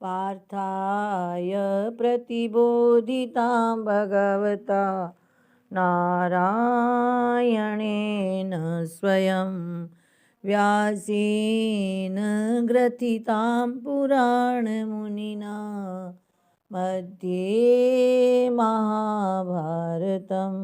पार्थाय प्रतिबोधितां भगवता नारायणेन स्वयं व्यासेन ग्रथितां पुराणमुनिना मध्ये महाभारतम्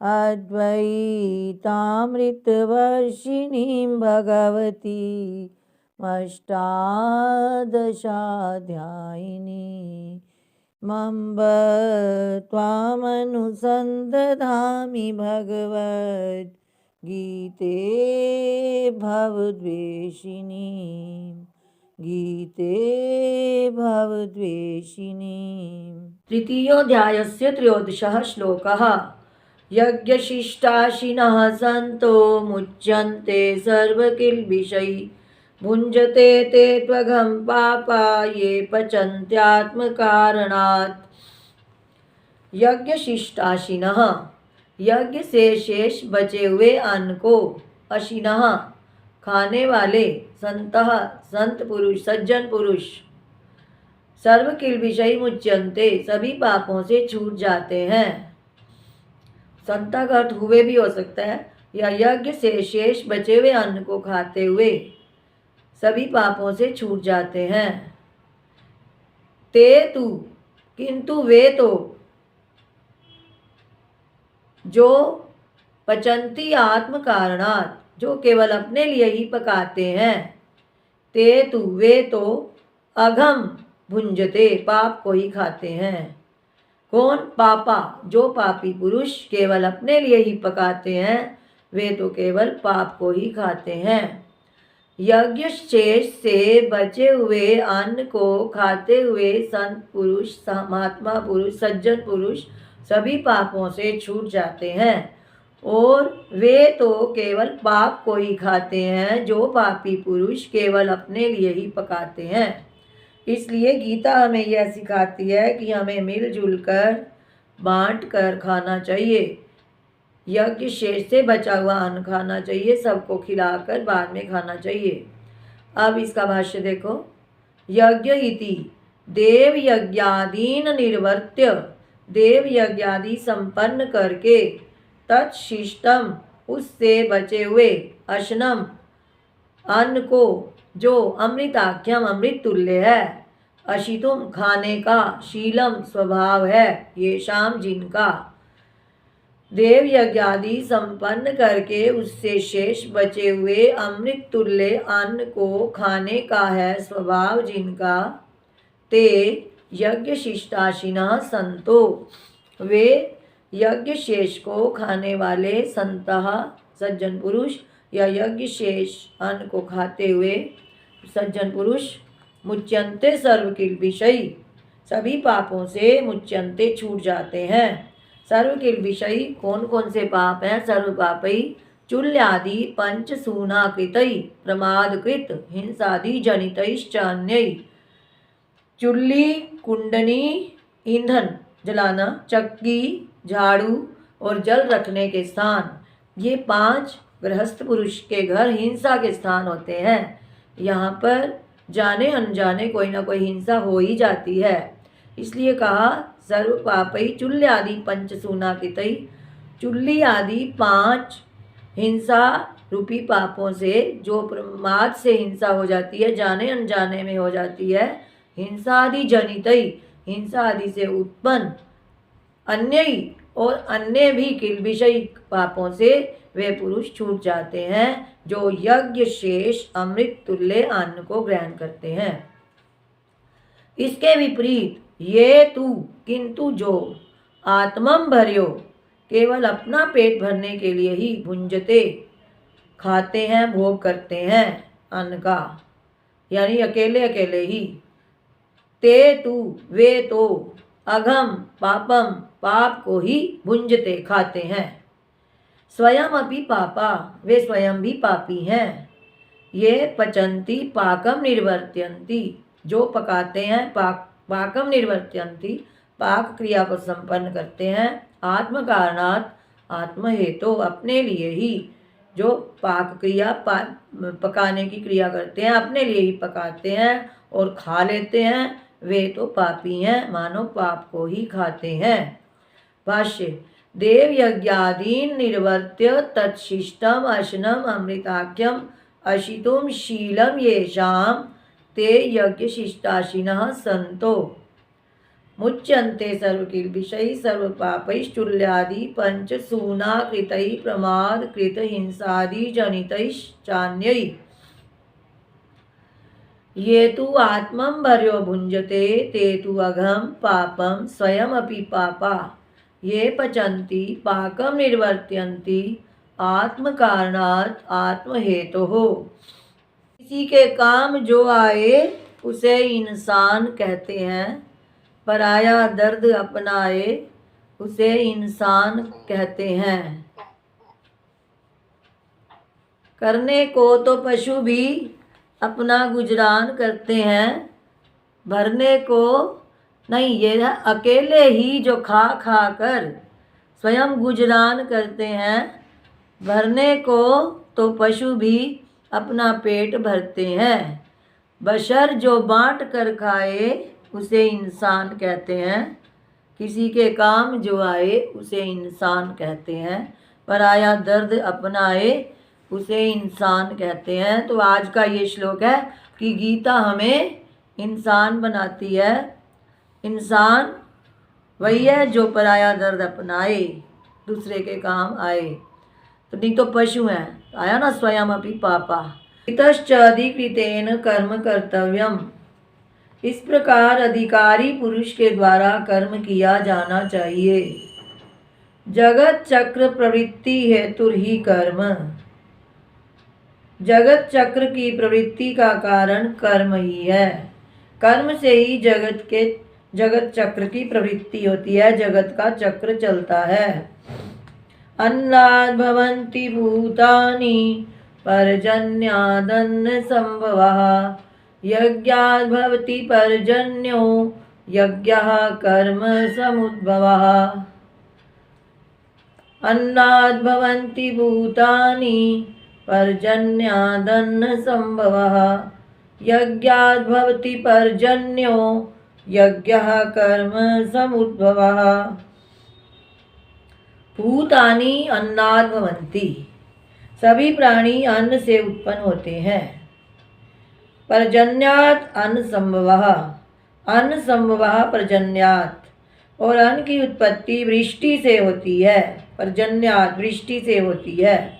अद्वैतामृतवर्षिणीं भगवती अष्टादशाध्यायिनी मम्ब त्वामनुसन्दधामि भगवद्गीते भवद्वेषिणी गीते भवद्वेषिणी। तृतीयोऽध्यायस्य त्रयोदशः श्लोकः। यज्ञशिष्टाशिनः सन्तो मुच्यन्ते सर्वकिल्बिषैः भुञ्जते ते त्वघं पापा ये पचन्त्यात्मकारणात्। यज्ञशिष्टाशिनः, यज्ञ से शेष बचे हुए अन्न को, अशिनः खाने वाले, संतः संत पुरुष सज्जन पुरुष, सर्व किल्बिषै मुच्यन्ते सभी पापों से छूट जाते हैं। संता का अर्थ हुए भी हो सकता है, या यज्ञ से शेष बचे हुए अन्न को खाते हुए सभी पापों से छूट जाते हैं। ते तु किंतु वे तो, जो पचंती आत्म कारणात् जो केवल अपने लिए ही पकाते हैं। ते तु वे तो अघम भुंजते पाप को ही खाते हैं। कौन? पापा, जो पापी पुरुष केवल अपने लिए ही पकाते हैं वे तो केवल पाप को ही खाते हैं। यज्ञ शेष से बचे हुए अन्न को खाते हुए संत पुरुष, महात्मा पुरुष, सज्जन पुरुष सभी पापों से छूट जाते हैं। और वे तो केवल पाप को ही खाते हैं जो पापी पुरुष केवल अपने लिए ही पकाते हैं। इसलिए गीता हमें यह सिखाती है कि हमें मिलजुल कर बांट कर खाना चाहिए। यज्ञ शेष से बचा हुआ अन्न खाना चाहिए, सबको खिलाकर बाद में खाना चाहिए। अब इसका भाष्य देखो। यज्ञ इति देव यज्ञादीन निर्वर्त्य, देव यज्ञादि संपन्न करके, तत्शिष्टम उससे बचे हुए, अशनम अन्न को, जो अमृताख्यम अमृत तुल्य है, अशितुम खाने का, शीलम स्वभाव है, ये शाम जिनका, देव यज्ञादि संपन्न करके उससे शेष बचे हुए अमृत तुल्य अन्न को खाने का है स्वभाव जिनका, ते यज्ञ शिष्टाशिनः संतो वे यज्ञ शेष को खाने वाले संतः सज्जन पुरुष या यज्ञ शेष अन्न को खाते हुए सज्जन पुरुष, मुच्यन्ते सर्व किल्बिषै सभी पापों से मुच्यन्ते छूट जाते हैं। सर्व किल्बिषै कौन कौन से पाप हैं? सर्व पापै चुल्यादि पंचसूनाकृतै प्रमादकृत हिंसादि जनितैश्च अन्यै। चुल्ली, कुंडनी, ईंधन जलाना, चक्की, झाड़ू और जल रखने के स्थान, ये 5 गृहस्थ पुरुष के घर हिंसा के स्थान होते हैं। यहाँ पर जाने अनजाने कोई ना कोई हिंसा हो ही जाती है। इसलिए कहा सर्व पापै चुल्य आदि पंचसूनाकृतै, चुल्ली आदि 5 हिंसा रूपी पापों से, जो प्रमाद से हिंसा हो जाती है, जाने अनजाने में हो जाती है, हिंसा आदि जनितै हिंसा आदि से उत्पन्न, अन्य और अन्य भी किल्बिषै पापों से वे पुरुष छूट जाते हैं जो यज्ञ शेष अमृत तुल्य अन्न को ग्रहण करते हैं। इसके विपरीत ये तू किंतु जो आत्मम भर्यो केवल अपना पेट भरने के लिए ही भुंजते खाते हैं, भोग करते हैं अन्न का, यानी अकेले अकेले ही। ते तू वे तो अघम पापम पाप को ही भुंजते खाते हैं। स्वयं अपि पापा वे स्वयं भी पापी हैं। ये पचंती पाकम निर्वर्त्यंती जो पकाते हैं, पाकम निर्वर्त्यंती पाक क्रिया को संपन्न करते हैं, आत्म कारणात् आत्म हेतु अपने लिए ही, जो पाक क्रिया पकाने की क्रिया करते हैं, अपने लिए ही पकाते हैं और खा लेते हैं, वे तो पापी हैं, मानो पाप को ही खाते हैं। भाष्य। देव यज्ञादीन निर्वर्त्य तत्शिष्टम अशनम अमृताख्यम अशितुम शीलम येषाम ते यज्ञ शिष्टाशिनः संतो मुच्यन्ते सर्वकिल्बिषैः सर्वपापैश्चुल्यादि पंचसूनाकृतैः प्रमाद कृत हिंसादि जनितैश्चान्यैः ये तु आत्मं भर्यो भुञ्जते ते तु अघं पापं स्वयमपि पापा ये पचन्ति पाकं निर्वर्त्यन्ति आत्मकारणात् आत्महेतोः। किसी के काम जो आए उसे इंसान कहते हैं, पराया दर्द अपनाए उसे इंसान कहते हैं। करने को तो पशु भी अपना गुजरान करते हैं, भरने को नहीं। ये अकेले ही जो खा खा कर स्वयं गुजरान करते हैं, भरने को तो पशु भी अपना पेट भरते हैं। बशर जो बांट कर खाए उसे इंसान कहते हैं। किसी के काम जो आए उसे इंसान कहते हैं, पराया दर्द अपनाए उसे इंसान कहते हैं। तो आज का ये श्लोक है कि गीता हमें इंसान बनाती है। इंसान वही है जो पराया दर्द अपनाए, दूसरे के काम आए। तो नहीं तो पशु हैं, आया ना स्वयं अपि पापा। इतश्च अधिकृतेन कर्म कर्तव्यम। इस प्रकार अधिकारी पुरुष के द्वारा कर्म किया जाना चाहिए। जगत चक्र प्रवृत्ति हेतु ही कर्म। जगत चक्र की प्रवृत्ति का कारण कर्म ही है। कर्म से ही जगत चक्र की प्रवृत्ति होती है, जगत का चक्र चलता है। अन्नाद् भवन्ति भूतानि पर्जन्यादन्न संभवः यज्ञाद् भवति पर्जन्यो यज्ञः कर्म समुद्भवः। अन्नाद् भवन्ति भूतानि पर्जन्यादन्न संभवः यज्ञाद् भवति पर्जन्यो यज्ञः कर्म समुद्भवः। भूतानि अन्नाद् भवन्ति। सभी प्राणी अन्न से उत्पन्न होते हैं। पर्जन्यात् अन्न संभवः। अन्न संभवः पर्जन्यात्। और अन्न की उत्पत्ति वृष्टि से होती है। पर्जन्यात् वृष्टि से होती है।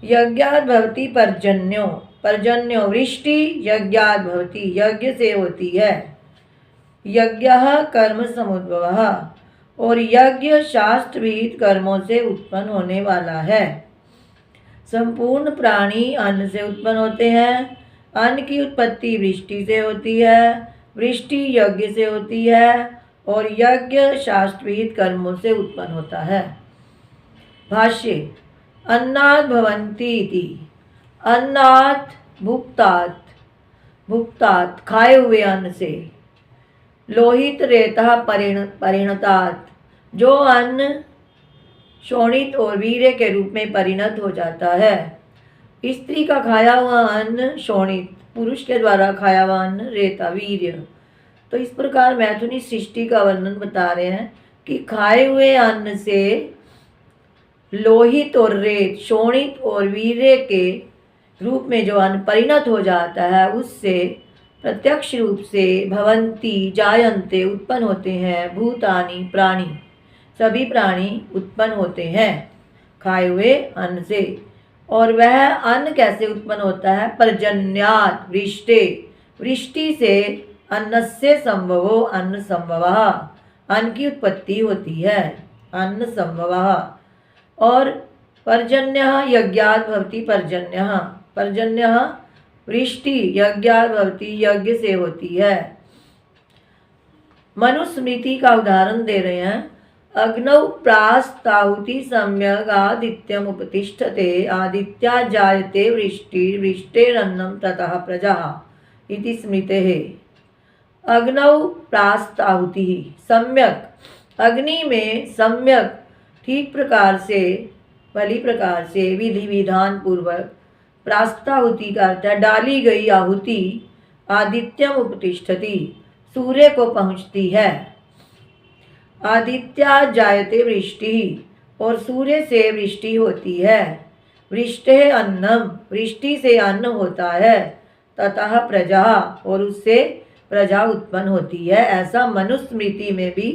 यज्ञाद् भवति पर्जन्यो। पर्जन्यो वृष्टि, यज्ञाद् भवति यज्ञ से होती है। यज्ञः कर्म समुद्भवः। और यज्ञ शास्त्र विहित कर्मों से उत्पन्न होने वाला है। संपूर्ण प्राणी अन्न से उत्पन्न होते हैं। अन्न की उत्पत्ति वृष्टि से होती है, वृष्टि यज्ञ से होती है और यज्ञ शास्त्र विहित कर्मों से उत्पन्न होता है। भाष्य। अन्नाद् भवन्ति इति। अन्नात् भुक्तात्। भुक्तात् खाए हुए अन्न से। लोहित रेतः परिणतात्। जो अन्न शोणित और वीर्य के रूप में परिणत हो जाता है। स्त्री का खाया हुआ अन्न शोणित, पुरुष के द्वारा खाया हुआ अन्न रेता वीर्य। तो इस प्रकार मैथुनी सृष्टि का वर्णन बता रहे हैं कि खाए हुए अन्न से लोहित और रेत, शोणित और वीर्य के रूप में जो अन्न परिणत हो जाता है, उससे प्रत्यक्ष रूप से भवंती जायन्ते उत्पन्न होते हैं भूतानि प्राणी। सभी प्राणी उत्पन्न होते हैं खाए हुए अन्न से। और वह अन्न कैसे उत्पन्न होता है? पर्जन्यात् वृष्टे। वृष्टि से अन्नस्य संभवो अन्न संभवः। अन्न की उत्पत्ति होती है, अन्न संभवः। और पर्जन्यः यज्ञात् भवति पर्जन्यः। पर्जन्यः वृष्टि यज्ञात् भवति यज्ञ से होती है। मनुस्मृति का उदाहरण दे रहे हैं। अग्नौ प्रास्ताहुति सम्यग् आदित्यम उपतिष्ठते आदित्या जायते वृष्टिर् वृष्टेरन्नं ततः प्रजाः इति स्मृतेः। अग्नौ प्रास्ताहुति सम्यक। अग्नि में सम्यक ठीक प्रकार से भली प्रकार से विधि विधान पूर्वक प्रास्ताहुति का अर्थ है डाली गई आहुति आदित्यम उपतिष्ठति सूर्य को पहुँचती है। आदित्या जायते वृष्टि और सूर्य से वृष्टि होती है। वृष्टे अन्नम वृष्टि से अन्न होता है। ततः प्रजा और उससे प्रजा उत्पन्न होती है। ऐसा मनुस्मृति में भी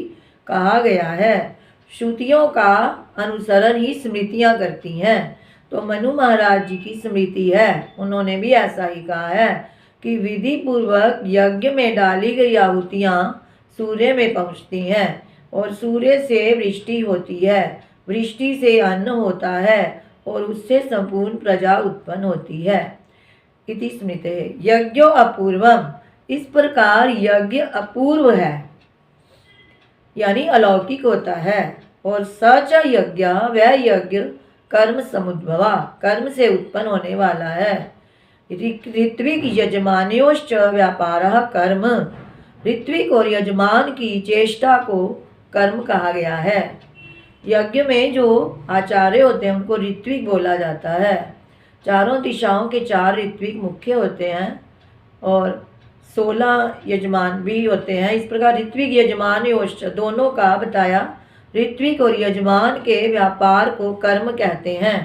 कहा गया है। श्रुतियों का अनुसरण ही स्मृतियाँ करती हैं। तो मनु महाराज जी की स्मृति है, उन्होंने भी ऐसा ही कहा है कि विधि पूर्वक यज्ञ में डाली गई आहुतियाँ सूर्य में पहुँचती हैं और सूर्य से वृष्टि होती है। वृष्टि से अन्न होता है और उससे संपूर्ण प्रजा उत्पन्न होती है। इति स्मृते यज्ञो अपूर्वम, इस प्रकार यज्ञ अपूर्व है यानी अलौकिक होता है। और सच यज्ञ वह यज्ञ कर्म समुद्भवा कर्म से उत्पन्न होने वाला है। ऋत्विक यजमान्योश्च व्यापारः कर्म, ऋत्विक और यजमान की चेष्टा को कर्म कहा गया है। यज्ञ में जो आचार्य होते हैं उनको ऋत्विक बोला जाता है। चारों दिशाओं के 4 ऋत्विक मुख्य होते हैं और 16 यजमान भी होते हैं। इस प्रकार ऋत्विक यजमान योश्च दोनों का बताया। ऋत्विक और यजमान के व्यापार को कर्म कहते हैं।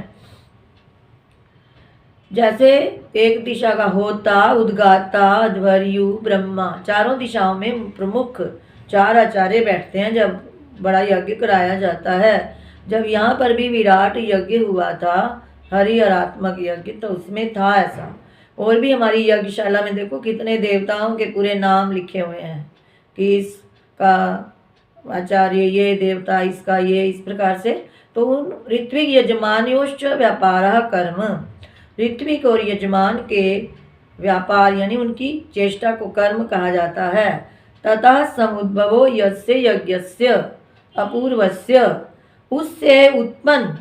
जैसे एक दिशा का होता, उद्गाता, अध्वर्यु, ब्रह्मा, चारों दिशाओं में प्रमुख 4 आचार्य बैठते हैं जब बड़ा यज्ञ कराया जाता है। जब यहाँ पर भी विराट यज्ञ हुआ था, हरिहरात्मक यज्ञ, तो उसमें था ऐसा। और भी हमारी यज्ञशाला में देखो कितने देवताओं के पूरे नाम लिखे हुए हैं कि इसका आचार्य ये देवता, इसका ये, इस प्रकार से। तो उन ऋत्विक यजमान्योश्च व्यापारः कर्म, ऋत्विक और यजमान के व्यापार यानी उनकी चेष्टा को कर्म कहा जाता है। ततः समुद्भवो यस्य यज्ञस्य अपूर्वस्य, उससे उत्पन्न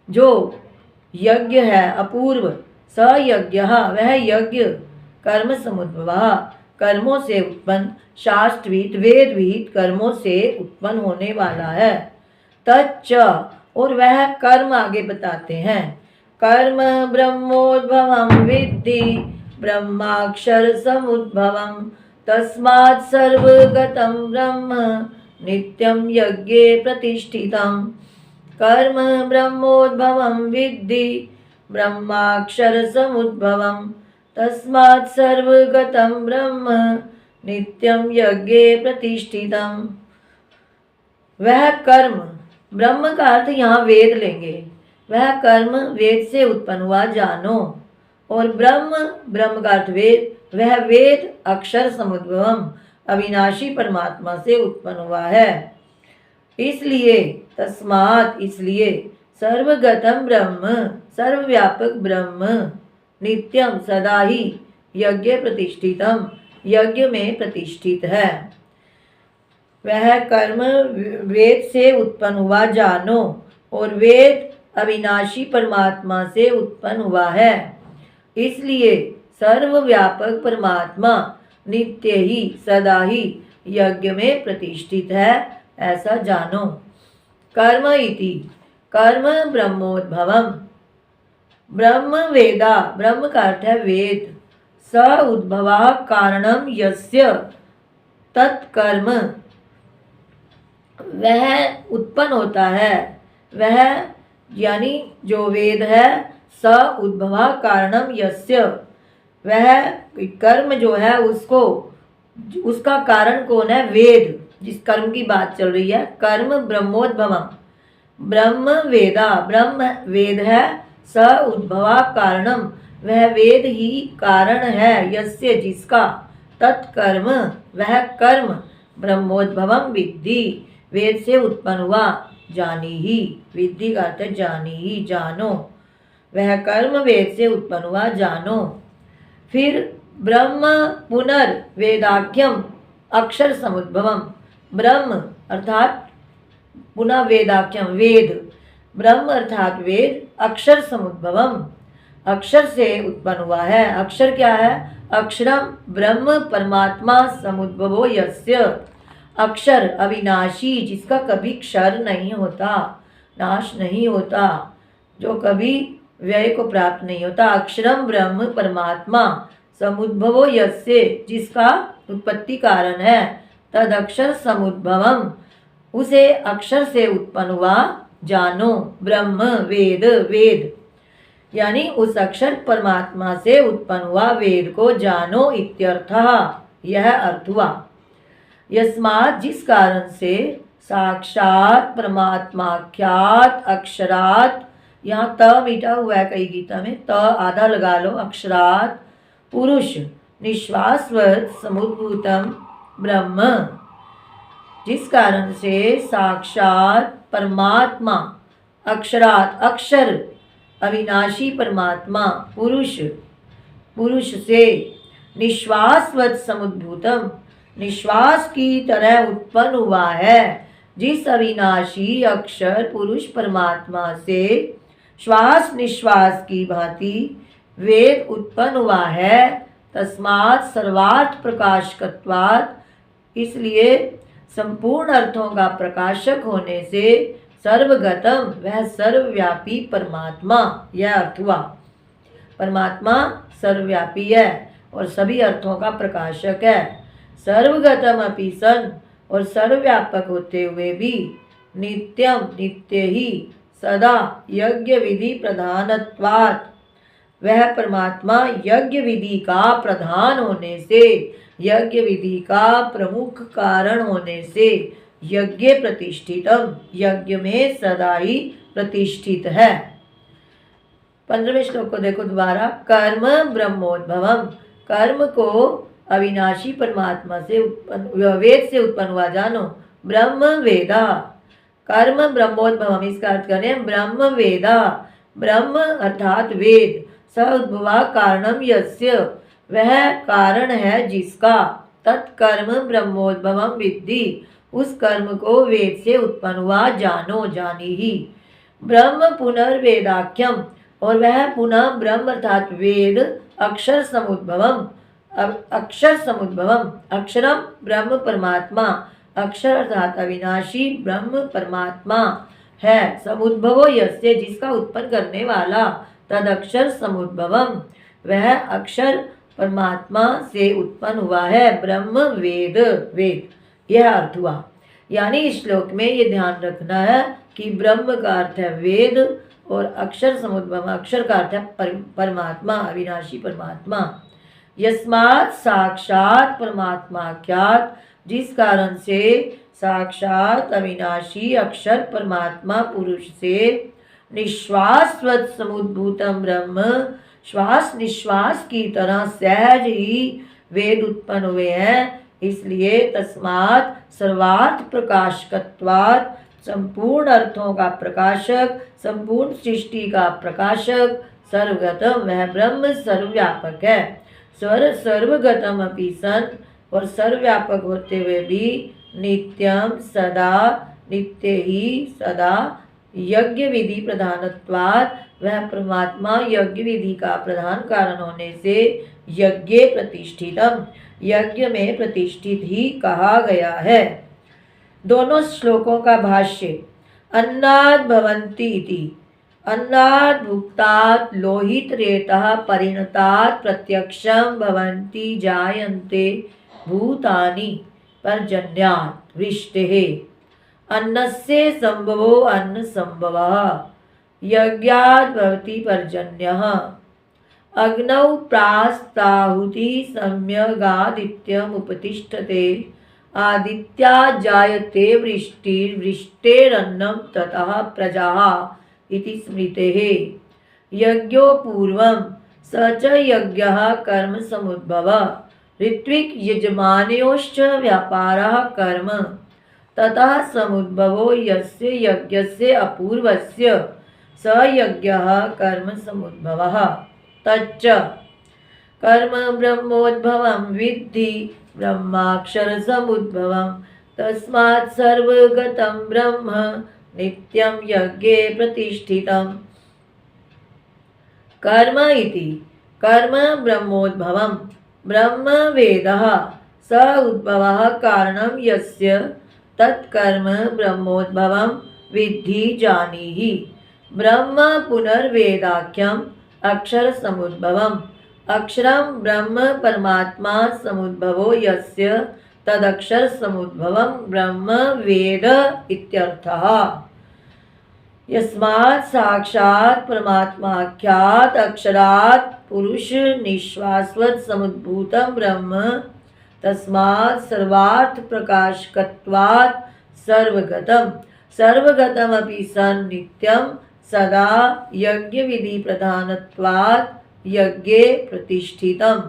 जो यज्ञ है अपूर्व, स यज्ञ वह यज्ञ कर्म समुद्भवा कर्मों से उत्पन्न, शास्त्रविद वेदविद कर्मों से उत्पन्न होने वाला है। तच्च और वह कर्म आगे बताते हैं। कर्म ब्रह्मोद्भवं विद्धि ब्रह्माक्षर समुद्भवं तस्मात् सर्वगतं ब्रह्म नित्यं यज्ञे प्रतिष्ठितं। कर्म ब्रह्मोद्भवं विद्धि ब्रह्माक्षर समुद्भवं तस्मात् सर्वगतं ब्रह्म नित्यं यज्ञे प्रतिष्ठितं। वह कर्म, ब्रह्म का अर्थ यहाँ वेद लेंगे। वह कर्म वेद से उत्पन्न हुआ जानो। और ब्रह्म, ब्रह्म का अर्थ वेद, वह वेद अक्षर समुद्भवम अविनाशी परमात्मा से उत्पन्न हुआ है। इसलिए तस्मात् इसलिए सर्वगतम ब्रह्म सर्वव्यापक ब्रह्म नित्यम सदा ही यज्ञ प्रतिष्ठितम यज्ञ में प्रतिष्ठित है। वह कर्म वेद से उत्पन्न हुआ जानो और वेद अविनाशी परमात्मा से उत्पन्न हुआ है। इसलिए सर्वव्यापक परमात्मा नित्य ही सदा ही यज्ञ में प्रतिष्ठित है, ऐसा जानो। कर्म इति कर्म ब्रह्मोद्भवम, ब्रह्म वेदा, ब्रह्म का अर्थ है वेद, स उद्भवा कारणम यस्य तत्कर्म, वह उत्पन्न होता है, वह यानी जो वेद है, स उद्भवा कारणम यस्य, वह कर्म जो है उसको, उसका कारण कौन है? वेद, जिस कर्म की बात चल रही है। कर्म ब्रह्मोद्भवम, ब्रह्म वेदा, ब्रह्म वेद है, स उद्भवा कारणम, वह वेद ही कारण है, यस्य जिसका, तत्कर्म वह कर्म, ब्रह्मोद्भवम विद्धि वेद से उत्पन्न हुआ, जानी ही, विद्धि का अर्थ जानी ही, जानो, वह कर्म वेद से उत्पन्न हुआ, जानो। फिर ब्रह्म पुनर्वेदाख्यम अक्षर समुद्भवम, ब्रह्म अर्थात पुनः वेदाख्यम वेद, ब्रह्म अर्थात वेद, अक्षर समुद्भवम अक्षर से उत्पन्न हुआ है। अक्षर क्या है? अक्षरम ब्रह्म परमात्मा समुद्भवो यस्य, अक्षर अविनाशी जिसका कभी क्षर नहीं होता, नाश नहीं होता, जो कभी व्यय को प्राप्त नहीं होता। अक्षरम ब्रह्म परमात्मा समुद्भवो यस्य, जिसका उत्पत्ति कारण है। तद अक्षर समुद्भवम, उसे अक्षर से उत्पन्न हुआ जानो। ब्रह्म वेद, वेद यानी उस अक्षर परमात्मा से उत्पन्न हुआ वेद को जानो इत्यर्थः, यह अर्थ हुआ। यस्मात्, जिस कारण से, साक्षात परमात्माख्यात अक्षरात, यहाँ त मीठा हुआ है कई गीता में, त आधा लगा लो, अक्षरात पुरुष निश्वासवत् समुद्भूतम ब्रह्म, जिस कारण से साक्षात परमात्मा अक्षरात अक्षर अविनाशी परमात्मा पुरुष, पुरुष से निश्वासवत् समुद्भूतम, निश्वास की तरह उत्पन्न हुआ है। जिस अविनाशी अक्षर पुरुष परमात्मा से श्वास निश्वास की भांति वेद उत्पन्न हुआ है। तस्मात् सर्वार्थ प्रकाशकत्वात्, इसलिए संपूर्ण अर्थों का प्रकाशक होने से, सर्वगतम, वह सर्वव्यापी परमात्मा, यह अर्थ हुआ। परमात्मा सर्वव्यापी है और सभी अर्थों का प्रकाशक है। सर्वगतम अपि सन, और सर्वव्यापक होते हुए भी, नित्यम, नित्य ही, सदा यज्ञ विधि प्रधानत्वात्, वह परमात्मा यज्ञ विधि का प्रधान होने से, यज्ञ विधि का प्रमुख कारण होने से, यज्ञ प्रतिष्ठितम, यज्ञ में सदा ही प्रतिष्ठित है। 15वें श्लोक को देखो दोबारा। कर्म ब्रह्मोद्भवम, कर्म को अविनाशी परमात्मा से उत्पन्न, वेद से उत्पन्न हुआ जानो। ब्रह्म वेदा, कर्म ब्रह्मोद्भवम, इसका अर्थ करें ब्रह्म वेदा, ब्रह्म अर्थात वेद, स उद्भवा कारणम यस्य, वह कारण है जिसका, तत्कर्म ब्रह्मोद्भवम विद्धि, उस कर्म को वेद से उत्पन्न हुआ जानो, जानी ही। ब्रह्म पुनर्वेदाख्यम, और वह पुनः ब्रह्म अर्थात वेद अक्षर समुद्भवम, अक्षर समुद्भवम, अक्षरम ब्रह्म परमात्मा, अक्षर अर्थात अविनाशी ब्रह्म परमात्मा है। समुद्भवो यस्य, जिसका उत्पन्न करने वाला, तद अक्षर समुद्भवम, वह अक्षर परमात्मा से उत्पन्न हुआ है। ब्रह्म वेद, वेद, यह अर्थ हुआ। यानी इस श्लोक में ये ध्यान रखना है कि ब्रह्म का अर्थ है वेद और अक्षर समुद्भव, अक्षर का अर्थ है परमात्मा, अविनाशी परमात्मा। यस्मात् साक्षात परमात्माख्यात, जिस कारण से साक्षात अविनाशी अक्षर परमात्मा पुरुष से निश्वासवत् समुद्भूतम ब्रह्म, श्वास निश्वास की तरह सहज ही वेद उत्पन्न हुए हैं। इसलिए तस्मात् सर्वार्थ प्रकाशकत्वात्, संपूर्ण अर्थों का प्रकाशक, संपूर्ण सृष्टि का प्रकाशक, सर्वगतम, वह ब्रह्म सर्वव्यापक है। सर्वगतम अपि सन, और सर्वव्यापक होते हुए भी, नित्यम सदा, नित्य ही सदा, यज्ञ विधि प्रधानत्वात्, वह परमात्मा यज्ञ विधि का प्रधान कारण होने से, यज्ञ प्रतिष्ठितम, यज्ञ में प्रतिष्ठित ही कहा गया है। दोनों श्लोकों का भाष्य। अन्नाद् भवन्ति इति, अन्नाद् भुक्तात् लोहित रेतः परिणतात् प्रत्यक्षं भवन्ति जायन्ते भूतानि पर्जन्यात् वृष्टेः, अन्नस्य संभवो अन्न संभवः, यज्ञाद् भवति पर्जन्यः, अग्नौ प्रास्ताहुति सम्यगादित्यम् उपतिष्ठते, आदित्यात् जायते वृष्टिर्वृष्टेरन्नं ततः प्रजाः इति स्मृतेः। यज्ञो पूर्वं स च यज्ञः कर्म समुद्भवः, ऋत्विक् यजमानयोश्च व्यापारः कर्म, ततः समुद्भवो यस्य यज्ञस्य अपूर्वस्य स यज्ञः कर्म समुद्भवः। तच्च कर्म ब्रह्मोद्भवं विद्धि ब्रह्माक्षर समुद्भवं, तस्मात् सर्वगतं ब्रह्म नित्यं यज्ञे प्रतिष्ठितम्। कर्म इति कर्म ब्रह्मोद्भवं, ब्रह्म वेदः, स उद्भवः कारणं यस्य, तत्कर्म ब्रह्मोद्भवं विद्धि जानीहि, ब्रह्म पुनर्वेदाख्यम अक्षर समुद्भवम अक्षरम ब्रह्म परमात्मा समुद्भवो यस्य तदक्षर समुद्भवम ब्रह्म वेद इत्यर्थः। यस्मात् साक्षात् परमात्माख्यात् अक्षरात् पुरुष निश्वासवत् समुद्भूतं ब्रह्म तस्मात् सर्वार्थ प्रकाशकत्वात् सर्वगतम् सर्वगतमपि सन् नित्यं सदा यज्ञ विधि प्रधानत्वात् यज्ञे प्रतिष्ठितम्।